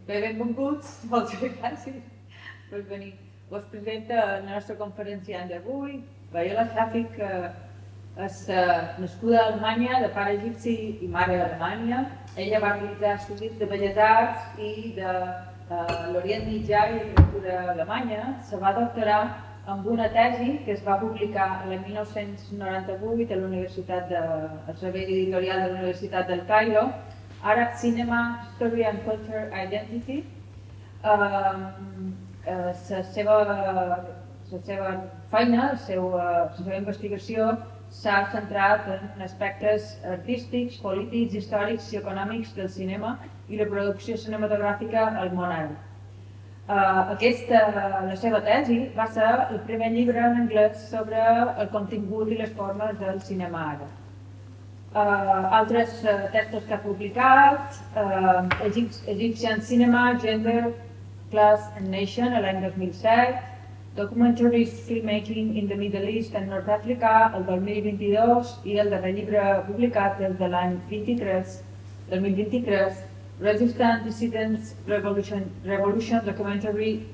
Bé, benvinguts, moltes gràcies per venir. Us presenta la nostra conferenciant d'avui, Viola Shafik, que és nascuda a Alemanya, de pare egipci i mare alemanya. Ella va realitzar estudis de Belles Arts i de l'Orient Mitjà i literatura alemanya. Se va doctorar amb una tesi que es va publicar l'any 1998 a l'Universitat al servei editorial de la Universitat del Cairo, Arab Cinema, History and Culture Identity. La seva feina, la seva investigació s'ha centrat en aspectes artístics, polítics, històrics i econòmics del cinema i la producció cinematogràfica al món àrab. La seva tesi va ser el primer llibre en anglès sobre el contingut i les formes del cinema àrab. Altres textos que ha publicat, Egyptian Cinema, Gender, Class and Nation, a l'any 2007, Documentary Filmmaking in the Middle East and North Africa, el 2022, i el darrer llibre publicat des de l'any 2023, Resistance, Dissidence, Revolution, Documentary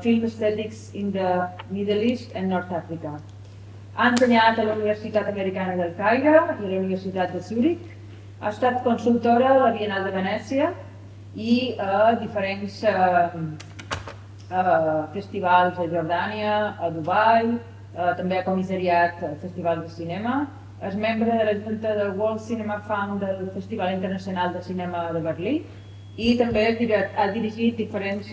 Film Aesthetics in the Middle East and North Africa. Ha ensenyat a la Universitat Americana del Caire i a la Universitat de Zurich. Ha estat consultora a la Bienal de Venècia i a diferents festivals a Jordània, a Dubai, també ha comissariat festivals de cinema. És membre de la junta del World Cinema Fund del Festival Internacional de Cinema de Berlín i també ha dirigit diferents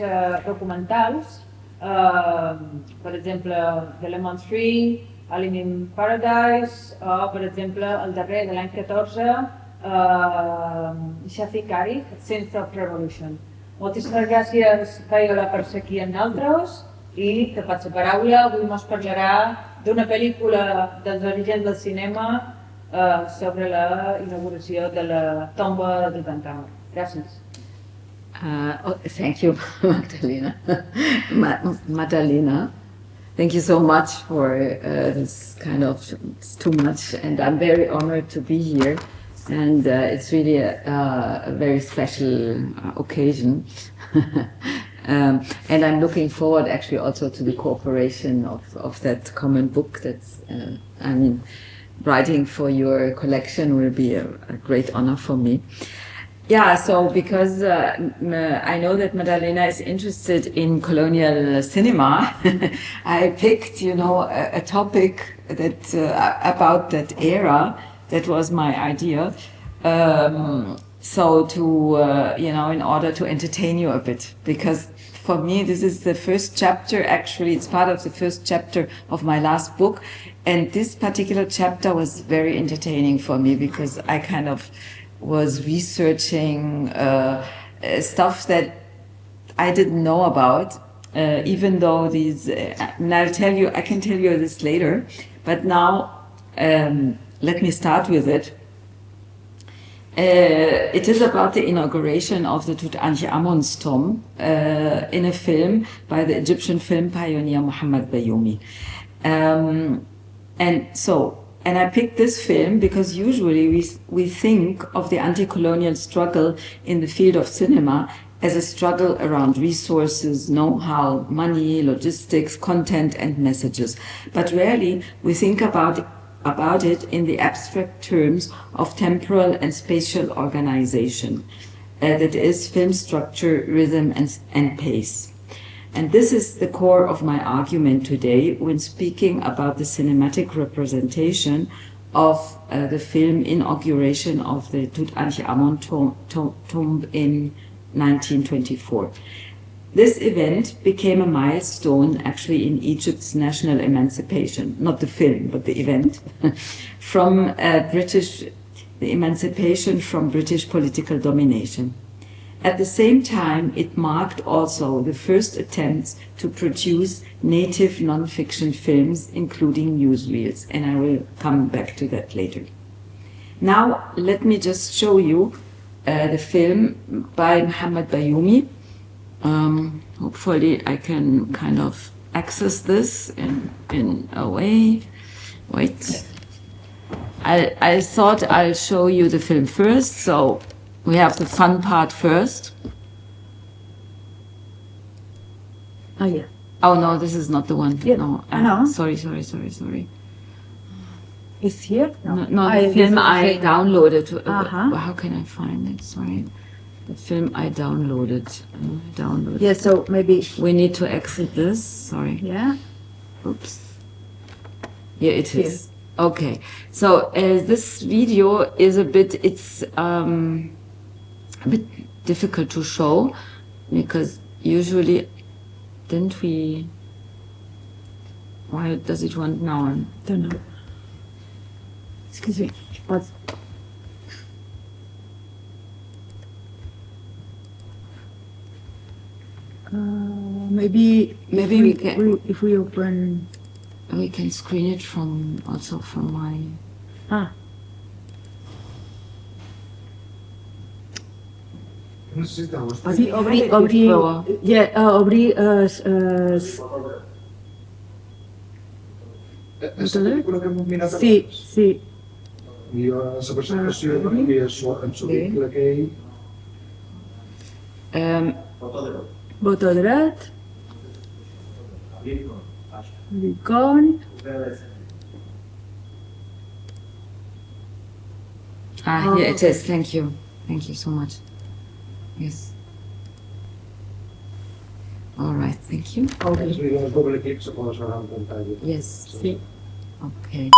documentals, per exemple, The Lemon Tree, Alien in Paradise, o per exemple el darrer de l'any 14, Shafik, Sense of Revolution. Moltíssimes gràcies, Viola, per ser aquí amb nosaltres i te passo la paraula. Avui ens parlarà d'una pel·lícula dels orígens del cinema sobre la inauguració de la tomba de Tutankhamun. Gràcies. Thank you, Magdalena. Magdalena, thank you so much for this kind of, it's too much, and I'm very honored to be here. And it's really a very special occasion. And I'm looking forward actually also to the cooperation of that common book that's, writing for your collection will be a great honor for me. Yeah, so because I know that Madalena is interested in colonial cinema, I picked, a topic that about that era. That was my idea. So to, in order to entertain you a bit, because for me this is the first chapter, actually it's part of the first chapter of my last book, and this particular chapter was very entertaining for me because I kind of was researching stuff that I didn't know about, even though these, and I can tell you this later, but now let me start with it. It is about the inauguration of the Tutankhamun's tomb in a film by the Egyptian film pioneer Mohammed Bayoumi. And I picked this film because usually we think of the anti-colonial struggle in the field of cinema as a struggle around resources, know-how, money, logistics, content and messages. But rarely we think about it in the abstract terms of temporal and spatial organization, that is film structure, rhythm and pace. And this is the core of my argument today when speaking about the cinematic representation of the film Inauguration of the Tutankhamun tomb in 1924. This event became a milestone actually in Egypt's national emancipation, not the film, but the event, from the emancipation from British political domination. At the same time, it marked also the first attempts to produce native non-fiction films, including newsreels, and I will come back to that later. Now, let me just show you the film by Mohammed Bayoumi. Hopefully I can kind of access this in a way. Wait. I thought I'll show you the film first, so we have the fun part first. Oh, yeah. Oh no, this is not the one. Yeah. No. No. Sorry. It's here? No, the film I downloaded. How can I find it? Sorry. The film I downloaded. Yeah, so maybe. We need to exit this. Sorry. Yeah. Oops. Here it is. Okay. So this video is a bit difficult to show because usually didn't we. Why does it want now? Don't know. Excuse me. What? Maybe we can. If we open. We can screen it from my. Sí, obrir. Yeah, obrir. Sí, sí. I la presentació havia absolut aquell... Botó dret. L'icon. Here it is. Thank you. Thank you so much. Yes. All right. Thank you. Els doble clics se poden veure en pantalla. Yes. Sí. Okay.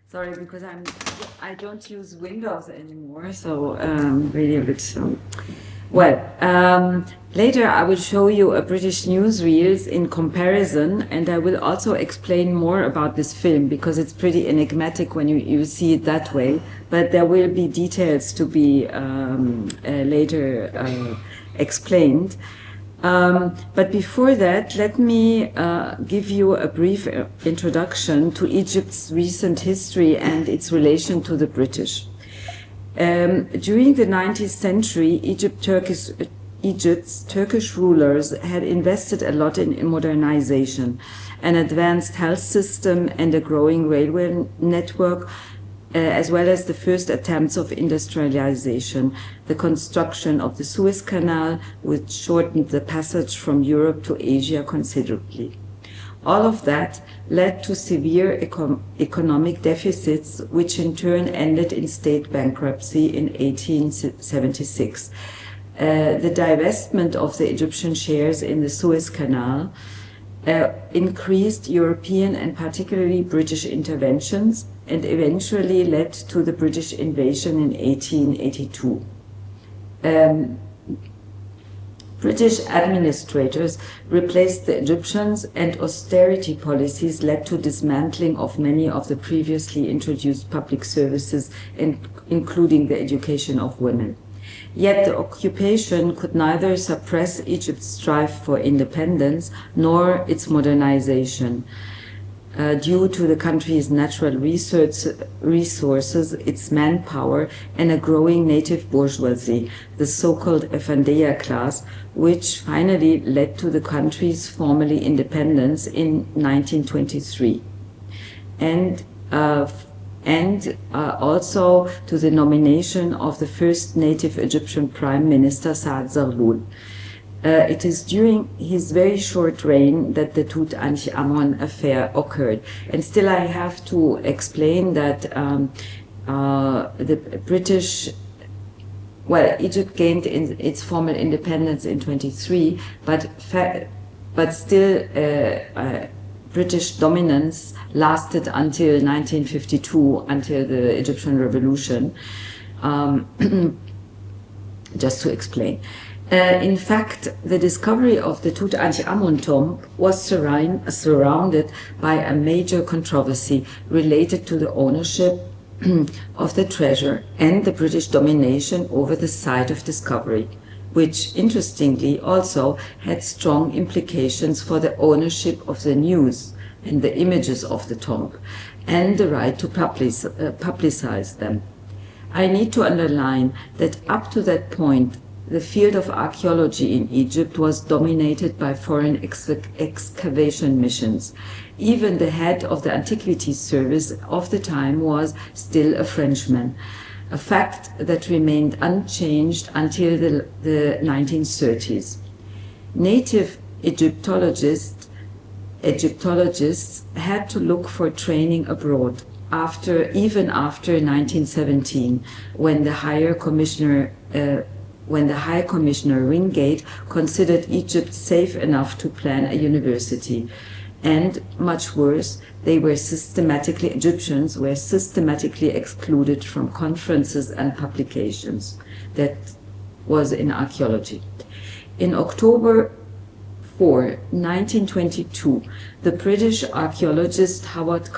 Sorry, because I don't use Windows anymore, so really a bit. Well, later I will show you a British newsreels in comparison, and I will also explain more about this film because it's pretty enigmatic when you see it that way. But there will be details to be later explained. But before that, let me give you a brief introduction to Egypt's recent history and its relation to the British. During the 19th century, Egypt's Turkish rulers had invested a lot in modernization, an advanced health system and a growing railway network, as well as the first attempts of industrialization, the construction of the Suez Canal, which shortened the passage from Europe to Asia considerably. All of that led to severe economic deficits, which in turn ended in state bankruptcy in 1876. The divestment of the Egyptian shares in the Suez Canal increased European and particularly British interventions and eventually led to the British invasion in 1882. British administrators replaced the Egyptians, and austerity policies led to dismantling of many of the previously introduced public services, including the education of women. Yet the occupation could neither suppress Egypt's strive for independence nor its modernization. Due to the country's natural resources, its manpower, and a growing native bourgeoisie, the so-called Effandeya class, which finally led to the country's formally independence in 1923. And and also to the nomination of the first native Egyptian Prime Minister, Saad Zarloul. It is during his very short reign that the Tutankhamun affair occurred. And still I have to explain that the British, well, Egypt gained its formal independence in 23, but still British dominance lasted until 1952, until the Egyptian Revolution. Just to explain. In fact, the discovery of the Tutankhamun tomb was surrounded by a major controversy related to the ownership of the treasure and the British domination over the site of discovery, which interestingly also had strong implications for the ownership of the news and the images of the tomb and the right to publicize them. I need to underline that up to that point, the field of archaeology in Egypt was dominated by foreign excavation missions. Even the head of the Antiquities Service of the time was still a Frenchman, a fact that remained unchanged until the 1930s. Native Egyptologists had to look for training abroad, even after 1917, when the High Commissioner Wingate considered Egypt safe enough to plan a university. And much worse, Egyptians were systematically excluded from conferences and publications. That was in archaeology. In October 4, 1922, the British archaeologist Howard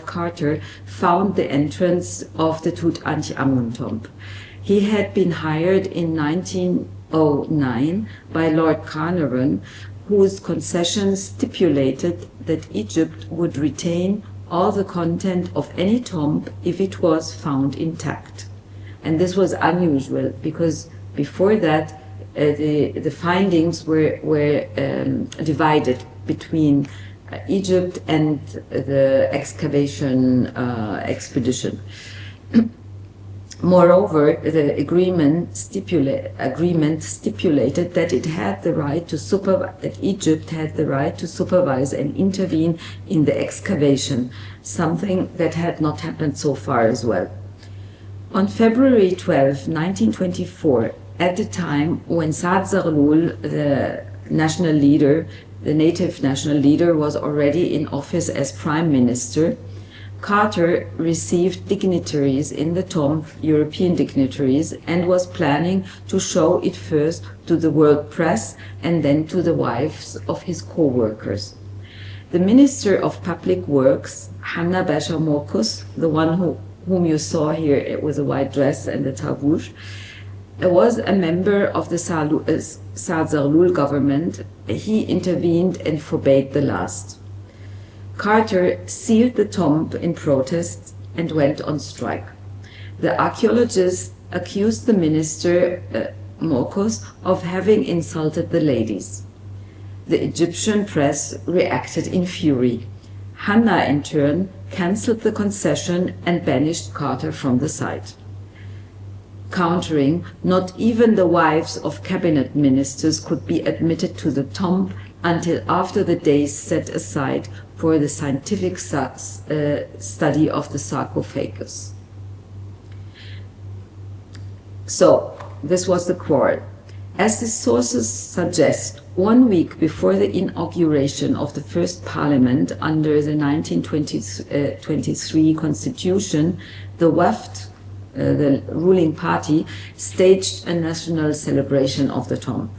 Carter found the entrance of the Tutankhamun tomb. He had been hired in 1909 by Lord Carnarvon, whose concession stipulated that Egypt would retain all the content of any tomb if it was found intact. And this was unusual because before that the findings were divided between Egypt and the excavation expedition. Moreover, the agreement stipulated that it had the right to that Egypt had the right to supervise and intervene in the excavation, something that had not happened so far as well. On February 12, 1924, at the time when Saad Zarloul, the native national leader, was already in office as Prime Minister, Carter received dignitaries in the tomb, European dignitaries, and was planning to show it first to the world press and then to the wives of his co-workers. The Minister of Public Works, Hanna Basha Morkus, the one whom you saw here with the white dress and the tarbouch, was a member of the Saad Zarloul government. He intervened and forbade the last. Carter sealed the tomb in protest and went on strike. The archaeologists accused the minister, Morkus, of having insulted the ladies. The Egyptian press reacted in fury. Hanna, in turn, cancelled the concession and banished Carter from the site. Countering, not even the wives of cabinet ministers could be admitted to the tomb until after the days set aside for the scientific study of the sarcophagus. So, this was the quarrel. As the sources suggest, 1 week before the inauguration of the first parliament under the 1923 constitution, the Wafd, the ruling party, staged a national celebration of the tomb.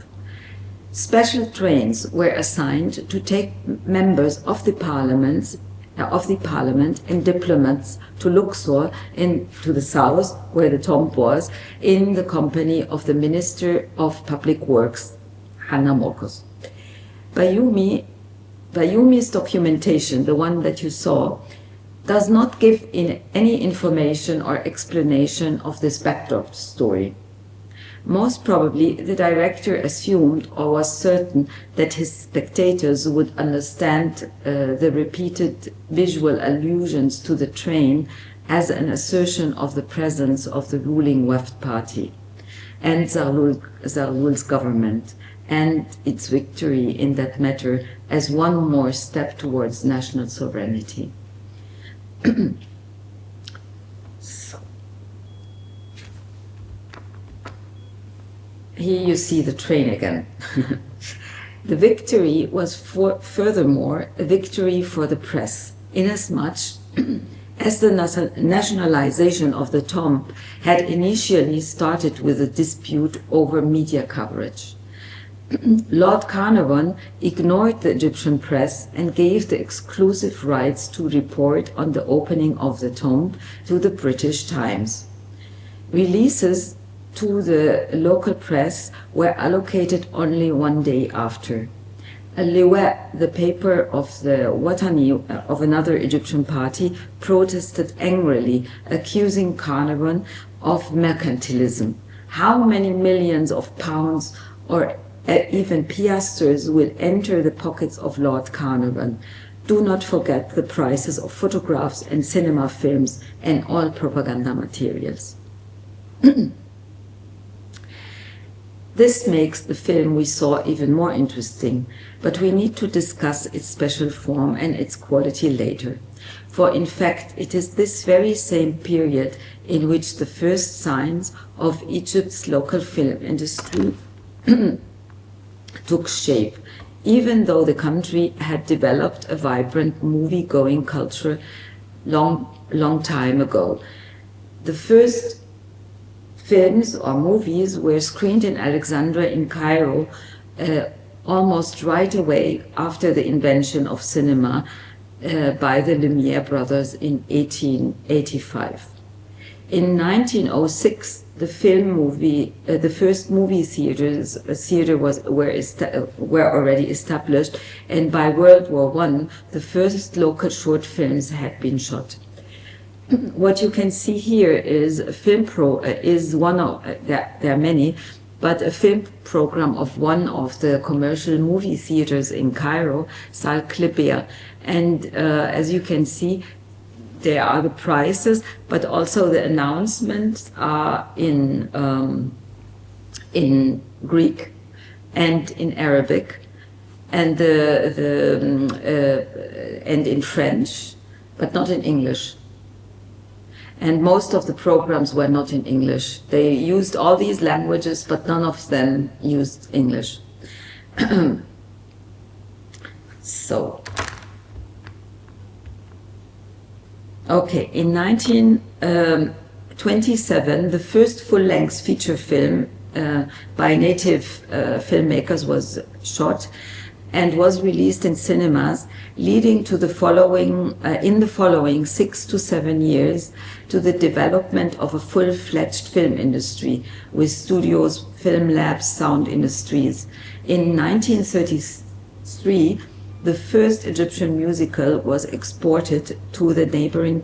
Special trains were assigned to take members of the parliament and diplomats to Luxor, to the south, where the tomb was, in the company of the Minister of Public Works, Hanna Morkus. Bayoumi's documentation, the one that you saw, does not give any information or explanation of this backdrop story. Most probably, the director assumed or was certain that his spectators would understand the repeated visual allusions to the train as an assertion of the presence of the ruling Wafd party and Zarul's government, and its victory in that matter as one more step towards national sovereignty. Here you see the train again. The victory was furthermore a victory for the press, inasmuch as the nationalization of the tomb had initially started with a dispute over media coverage. Lord Carnarvon ignored the Egyptian press and gave the exclusive rights to report on the opening of the tomb to the British Times. Releases to the local press were allocated only one day after. Al-Liwa, the paper of the Watani of another Egyptian party, protested angrily, accusing Carnarvon of mercantilism. How many millions of pounds or even piastres will enter the pockets of Lord Carnarvon? Do not forget the prices of photographs and cinema films and all propaganda materials. This makes the film we saw even more interesting, but we need to discuss its special form and its quality later. For in fact, it is this very same period in which the first signs of Egypt's local film industry took shape, even though the country had developed a vibrant movie-going culture long time ago. The first films or movies were screened in Alexandria in Cairo almost right away after the invention of cinema by the Lumiere brothers in 1885. In 1906, the first movie theaters were already established, and by World War I, the first local short films had been shot. What you can see here is a film there are many, but a film program of one of the commercial movie theaters in Cairo, Sal Klibia. And as you can see, there are the prices, but also the announcements are in Greek and in Arabic, and and in French, but not in English. And most of the programs were not in English. They used all these languages, but none of them used English. So, okay, in 1927, the first full-length feature film by native filmmakers was shot and was released in cinemas, leading to the following 6 to 7 years to the development of a full-fledged film industry with studios, film labs, sound industries. In 1933, the first Egyptian musical was exported to the neighboring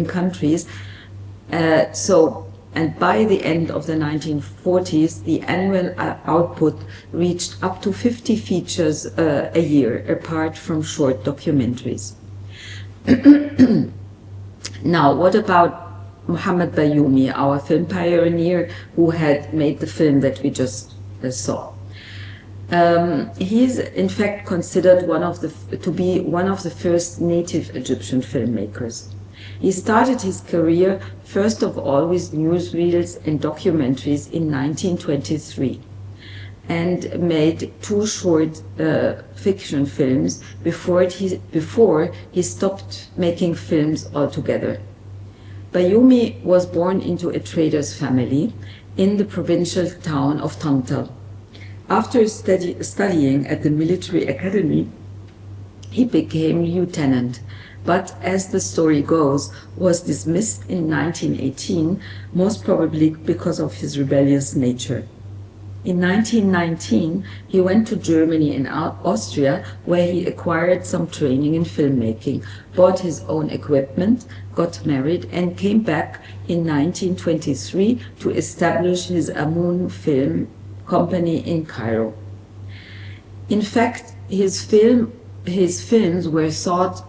countries. And by the end of the 1940s, the annual output reached up to 50 features a year, apart from short documentaries. Now, what about Mohammed Bayoumi, our film pioneer, who had made the film that we just saw? He's in fact considered to be one of the first native Egyptian filmmakers. He started his career first of all with newsreels and documentaries in 1923 and made 2 short fiction films before he stopped making films altogether. Bayoumi was born into a trader's family in the provincial town of Tanta. After studying at the military academy, he became lieutenant, but as the story goes, was dismissed in 1918, most probably because of his rebellious nature. In 1919, he went to Germany and Austria, where he acquired some training in filmmaking, bought his own equipment, got married, and came back in 1923 to establish his Amun Film Company in Cairo. In fact, his films were thought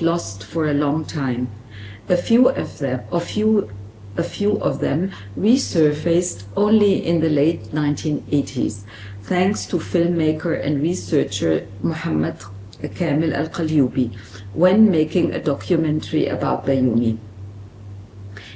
lost for a long time. A few of them resurfaced only in the late 1980s, thanks to filmmaker and researcher Mohammed al-Qalyoubi, when making a documentary about Bayoumi.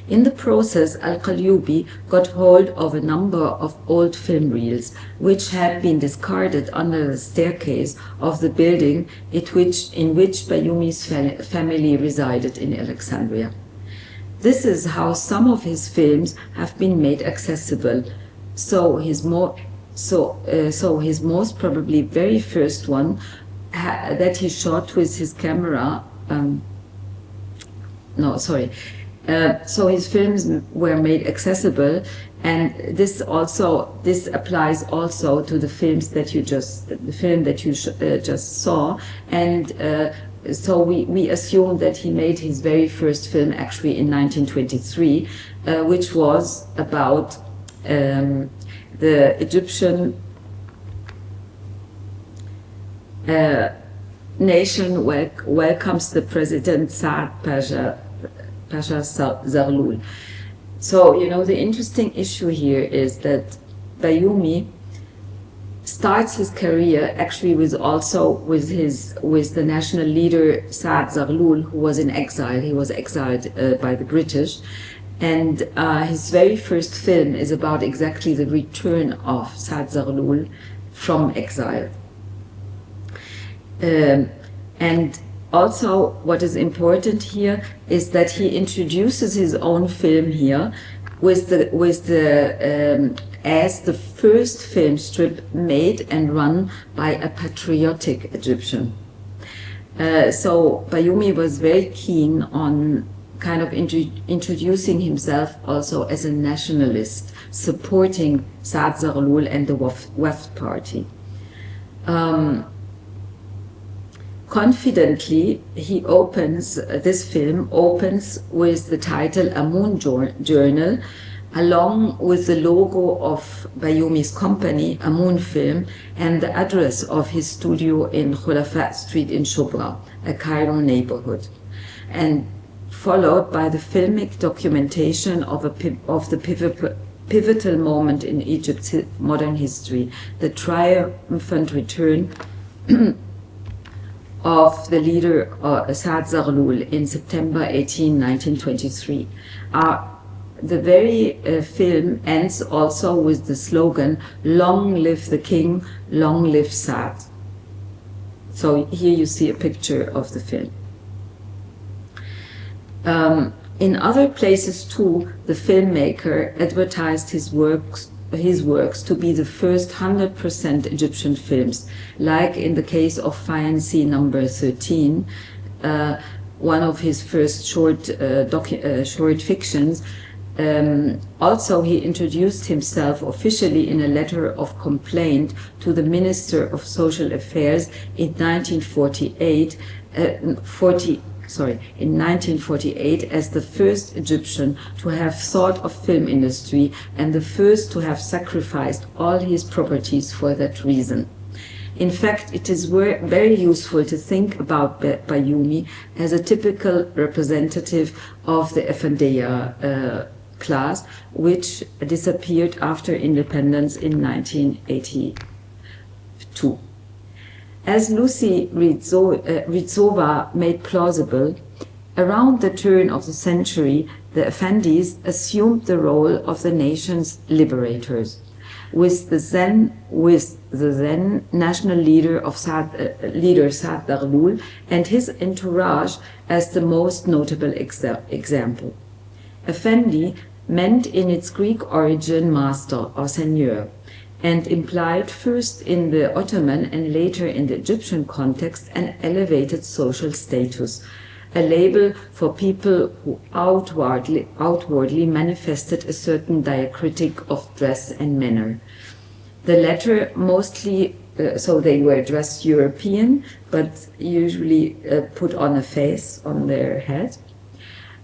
In the process, al-Qalyoubi got hold of a number of old film reels, which had been discarded under the staircase of the building in which Bayoumi's family resided in Alexandria. This is how some of his films have been made accessible. So his most probably very first one that he shot with his camera. So his films were made accessible, and this applies also to the films that you just saw, and so we assume that he made his very first film actually in 1923, which was about the Egyptian nation welcomes the president Saad Pasha Zaghloul. So, the interesting issue here is that Bayoumi starts his career actually with the national leader Saad Zaghloul, who was in exile. He was exiled by the British, and his very first film is about exactly the return of Saad Zaghloul from exile. And also, what is important here is that he introduces his own film here as the first film strip made and run by a patriotic Egyptian. So Bayoumi was very keen on kind of introducing himself also as a nationalist, supporting Saad Zaghloul and the Wafd party. Confidently, this film opens with the title Amun Journal, along with the logo of Bayoumi's company, Amun Film, and the address of his studio in Khulafa Street in Shubra, a Cairo neighborhood, and followed by the filmic documentation of the pivotal moment in Egypt's modern history, the triumphant return of the leader Saad Zaghloul in September 18, 1923. The very film ends also with the slogan, "Long live the king, long live Saad." So here you see a picture of the film. In other places too, the filmmaker advertised his works to be the first 100% Egyptian films, like in the case of Fayansi number 13, one of his first short fictions. Also, he introduced himself officially in a letter of complaint to the Minister of Social Affairs in 1948, in 1948 as the first Egyptian to have thought of film industry and the first to have sacrificed all his properties for that reason. In fact, it is very useful to think about Bayoumi as a typical representative of the Effendiya class, which disappeared after independence in 1982. As Lucy Rizova made plausible, around the turn of the century, the Effendis assumed the role of the nation's liberators, with the then national leader Saad Zaghloul and his entourage as the most notable example. Effendi meant in its Greek origin master or seigneur, and implied first in the Ottoman and later in the Egyptian context an elevated social status, a label for people who outwardly manifested a certain diacritic of dress and manner. The latter mostly, so they were dressed European, but usually put on a face on their head.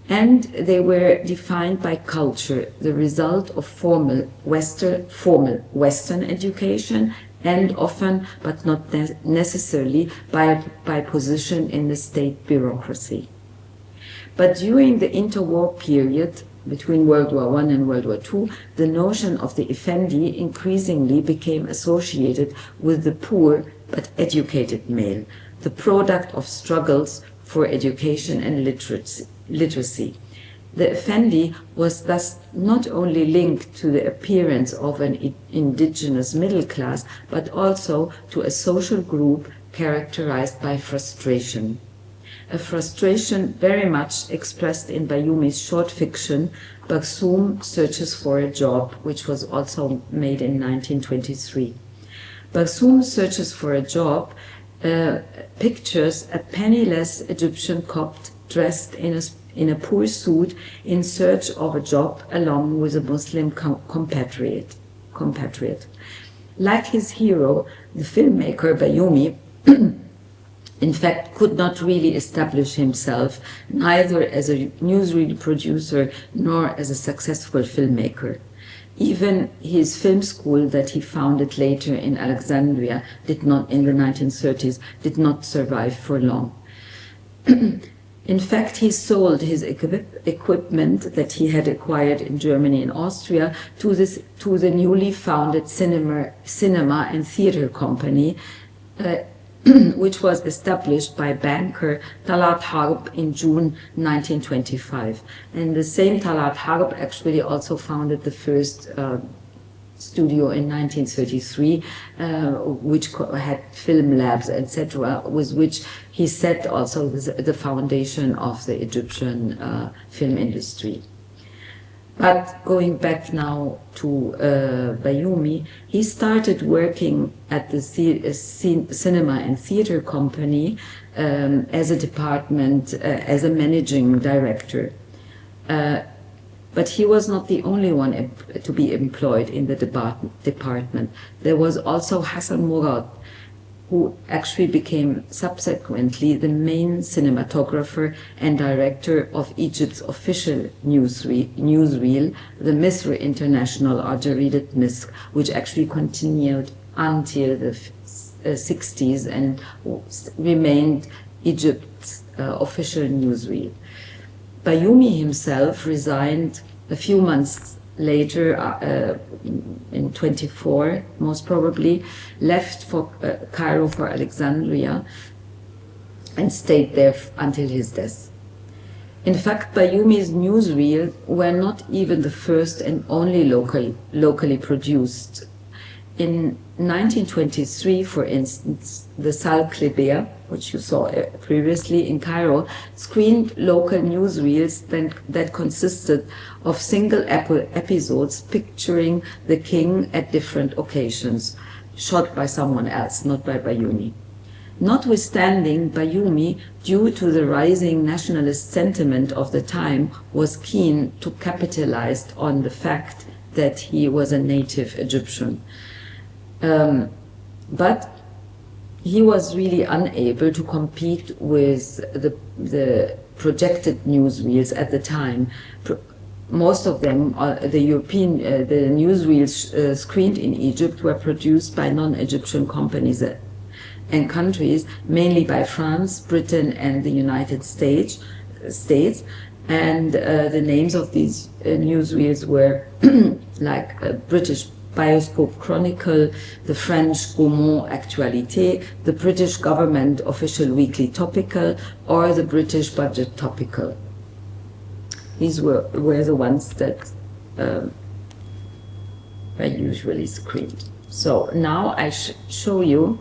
And they were defined by culture, the result of formal Western education, and often, but not necessarily, by position in the state bureaucracy. But during the interwar period, between World War I and World War II, the notion of the Effendi increasingly became associated with the poor but educated male, the product of struggles for education and literacy. The Effendi was thus not only linked to the appearance of an indigenous middle class, but also to a social group characterized by frustration. A frustration very much expressed in Bayoumi's short fiction, Barsoum Searches for a Job, which was also made in 1923. Barsoum Searches for a Job pictures a penniless Egyptian Copt dressed in a poor suit in search of a job along with a Muslim compatriot. Like his hero, the filmmaker Bayoumi, in fact, could not really establish himself neither as a newsreel producer nor as a successful filmmaker. Even his film school that he founded later in Alexandria in the 1930s did not survive for long. In fact, he sold his equipment that he had acquired in Germany and Austria to the newly founded cinema and theater company, which was established by banker Talat Harb in June 1925. And the same Talat Harb actually also founded the first studio in 1933, which had film labs, etc., with which he set also the foundation of the Egyptian film industry. But going back now to Bayoumi, he started working at the cinema and theater company as a department, as a managing director. But he was not the only one to be employed in the department. There was also Hassan Murad, who actually became subsequently the main cinematographer and director of Egypt's official newsreel, the Misr International or Jaridat Misr, which actually continued until the 60s and remained Egypt's official newsreel. Bayoumi himself resigned a few months later, in 24, most probably, left for Cairo for Alexandria and stayed there until his death. In fact, Bayoumi's newsreel were not even the first and only locally produced. In 1923, for instance, the Sal Kleber, which you saw previously in Cairo, screened local newsreels that consisted of single episodes picturing the king at different occasions, shot by someone else, not by Bayoumi. Notwithstanding, Bayoumi, due to the rising nationalist sentiment of the time, was keen to capitalize on the fact that he was a native Egyptian. But he was really unable to compete with the projected newsreels at the time. Most of them, the newsreels screened in Egypt were produced by non-Egyptian companies and countries, mainly by France, Britain, and the United States. And the names of these newsreels were like British Bioscope Chronicle, the French Gaumont Actualité, the British Government Official Weekly Topical, or the British Budget Topical. These were the ones that were usually screened. So now I show you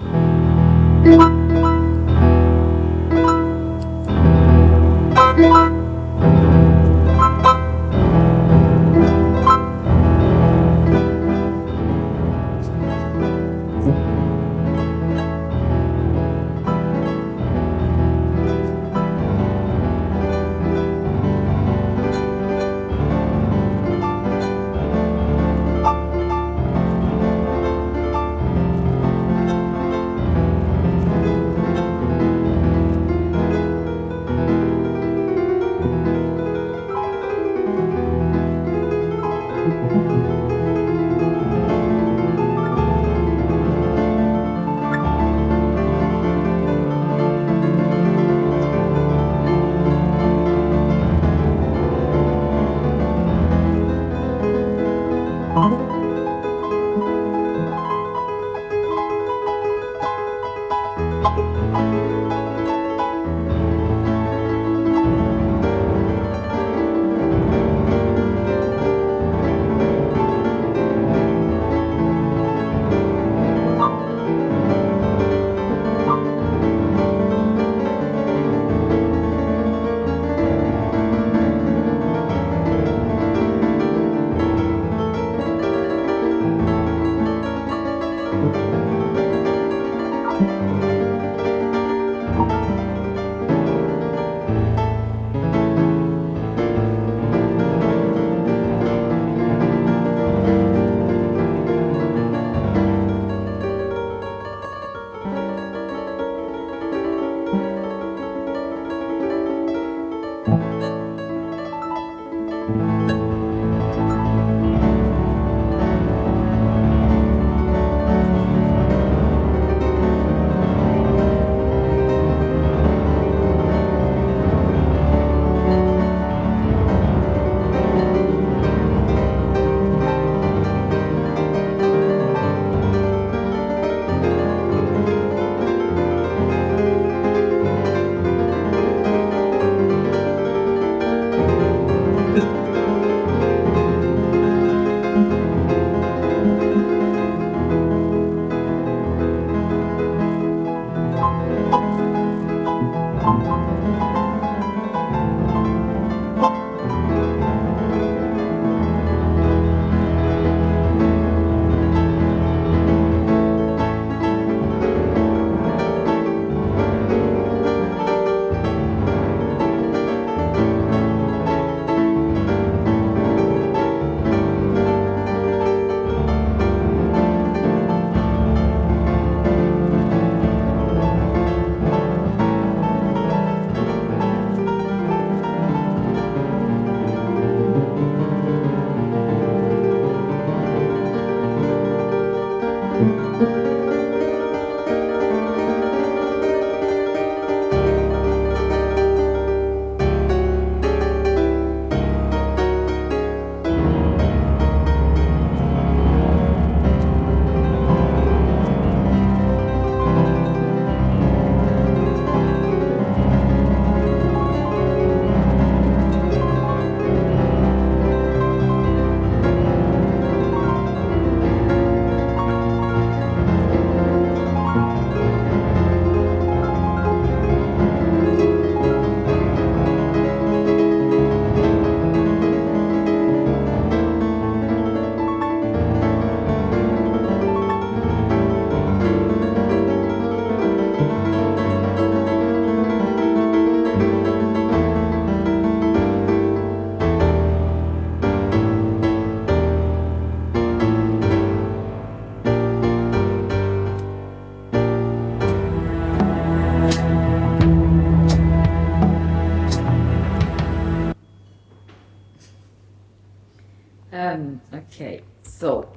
Okay, so,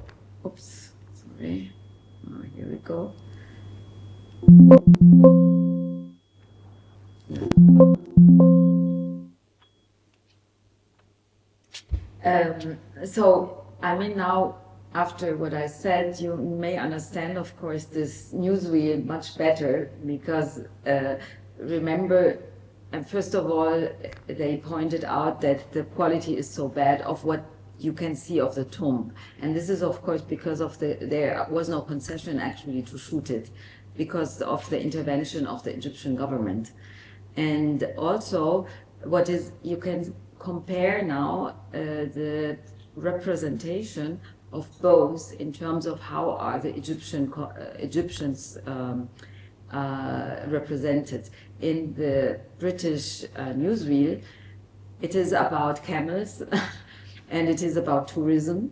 oops, sorry. Oh, here we go. So, I mean, now, after what I said, you may understand, of course, this newsreel much better because remember, and first of all, they pointed out that the quality is so bad of what you can see of the tomb. And this is, of course, because of there was no concession actually to shoot it because of the intervention of the Egyptian government. And also, what is, you can compare now the representation of both in terms of how are the Egyptians represented. In the British newsreel, it is about camels and it is about tourism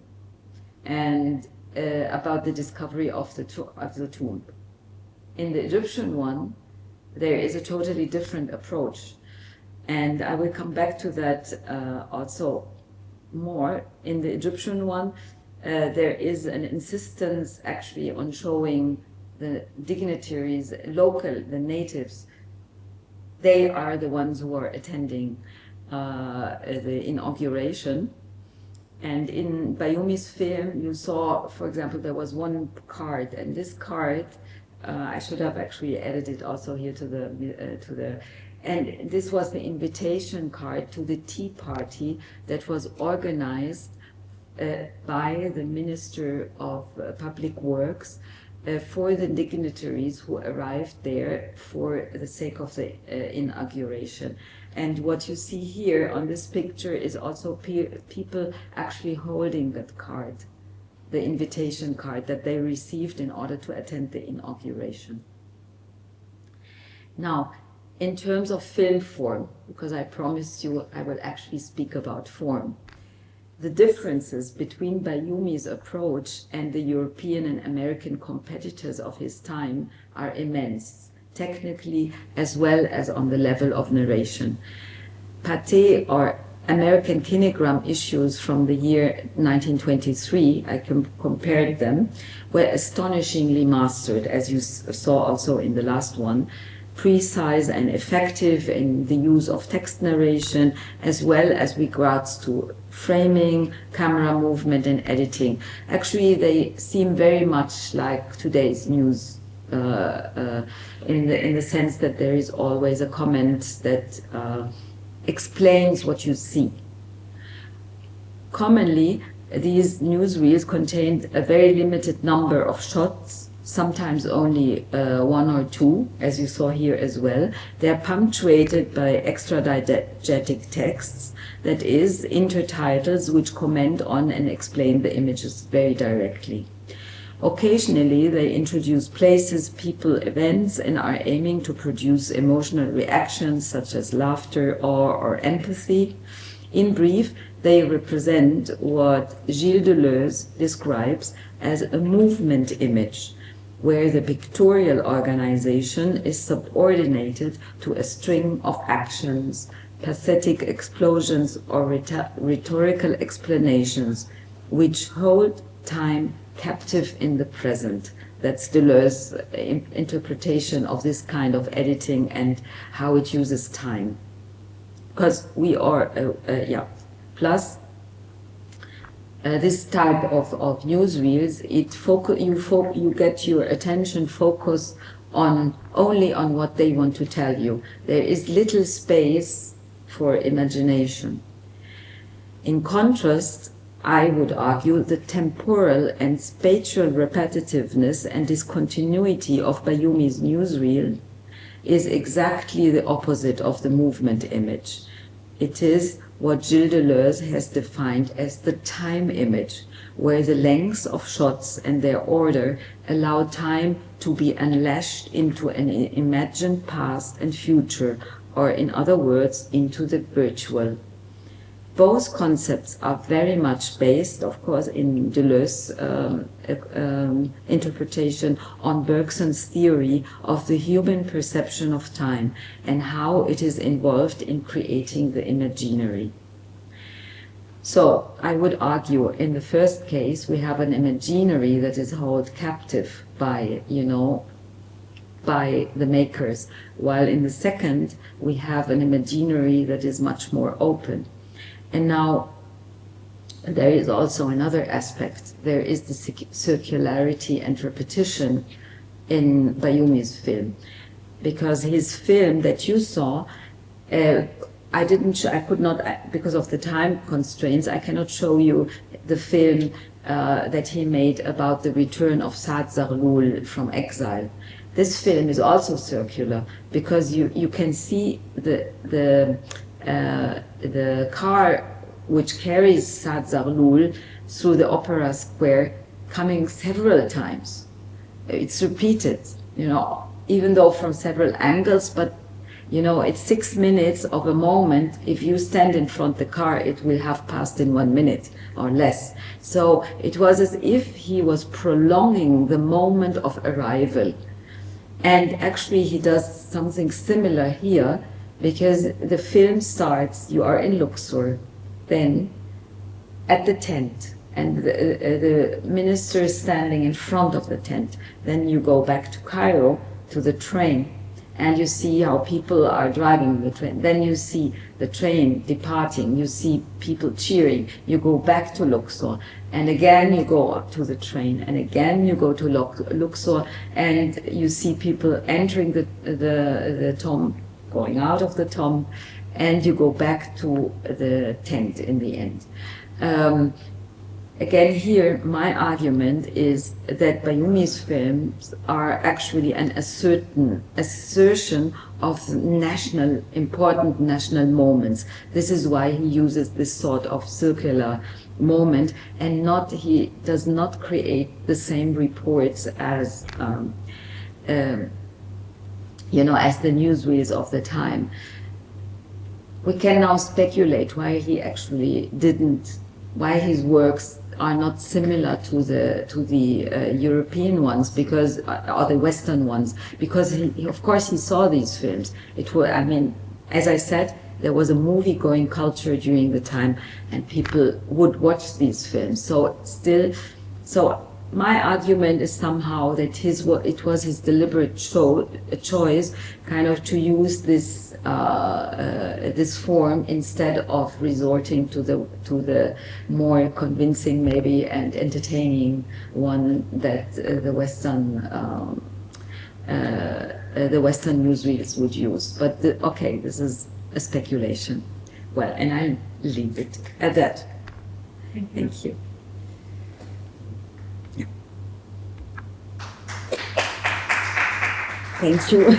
and about the discovery of the tomb. In the Egyptian one, there is a totally different approach. And I will come back to that also more. In the Egyptian one, there is an insistence actually on showing the dignitaries, local, the natives. They are the ones who are attending the inauguration. And in Bayoumi's film, you saw, for example, there was one card, and this card, I should have actually added it also here to the, and this was the invitation card to the tea party that was organized by the Minister of Public Works for the dignitaries who arrived there for the sake of the inauguration. And what you see here on this picture is also people actually holding that card, the invitation card that they received in order to attend the inauguration. Now, in terms of film form, because I promised you I will actually speak about form, the differences between Bayoumi's approach and the European and American competitors of his time are immense, technically as well as on the level of narration. Pathé, or American Kinegram issues from the year 1923, I compared them, were astonishingly mastered, as you saw also in the last one, precise and effective in the use of text narration, as well as regards to framing, camera movement, and editing. Actually, they seem very much like today's news in the sense that there is always a comment that explains what you see. Commonly, these newsreels contained a very limited number of shots, sometimes only one or two, as you saw here as well. They are punctuated by extra-diegetic texts, that is, intertitles which comment on and explain the images very directly. Occasionally, they introduce places, people, events, and are aiming to produce emotional reactions such as laughter, awe, or empathy. In brief, they represent what Gilles Deleuze describes as a movement image, where the pictorial organization is subordinated to a string of actions, pathetic explosions, or rhetorical explanations, which hold time captive in the present. That's Deleuze's interpretation of this kind of editing and how it uses time. Because we are, Plus, this type of newsreels, you get your attention focused only on what they want to tell you. There is little space for imagination. In contrast, I would argue the temporal and spatial repetitiveness and discontinuity of Bayoumi's newsreel is exactly the opposite of the movement image. It is what Gilles Deleuze has defined as the time image, where the lengths of shots and their order allow time to be unlashed into an imagined past and future, or in other words, into the virtual. Both concepts are very much based, of course, in Deleuze's interpretation on Bergson's theory of the human perception of time and how it is involved in creating the imaginary. So, I would argue, in the first case, we have an imaginary that is held captive by, by the makers, while in the second, we have an imaginary that is much more open. And now, there is also another aspect. There is the circularity and repetition in Bayoumi's film. Because his film that you saw, I could not, because of the time constraints, I cannot show you the film that he made about the return of Saad Zarloul from exile. This film is also circular, because you can see the car which carries Saad Zarloul through the opera square coming several times. It's repeated, even though from several angles, but it's 6 minutes of a moment. If you stand in front of the car, it will have passed in 1 minute or less. So it was as if he was prolonging the moment of arrival. And actually he does something similar here, because the film starts, you are in Luxor, then at the tent, and the minister is standing in front of the tent. Then you go back to Cairo, to the train, and you see how people are driving the train. Then you see the train departing, you see people cheering, you go back to Luxor, and again you go up to the train, and again you go to Luxor, and you see people entering the tomb, going out of the tomb, and you go back to the tent in the end. Again here, my argument is that Bayoumi's films are actually an assertion of important national moments. This is why he uses this sort of circular moment, and he does not create the same reports as as the newsreels of the time. We can now speculate why he actually why his works are not similar to the European ones, because or the Western ones, because of course he saw these films. As I said, there was a movie-going culture during the time, and people would watch these films. So my argument is somehow that it was his deliberate choice, kind of, to use this this form instead of resorting to the more convincing, maybe, and entertaining one that the Western newsreels would use. But okay, this is a speculation. Well, and I'll leave it at that. Thank you. Thank you.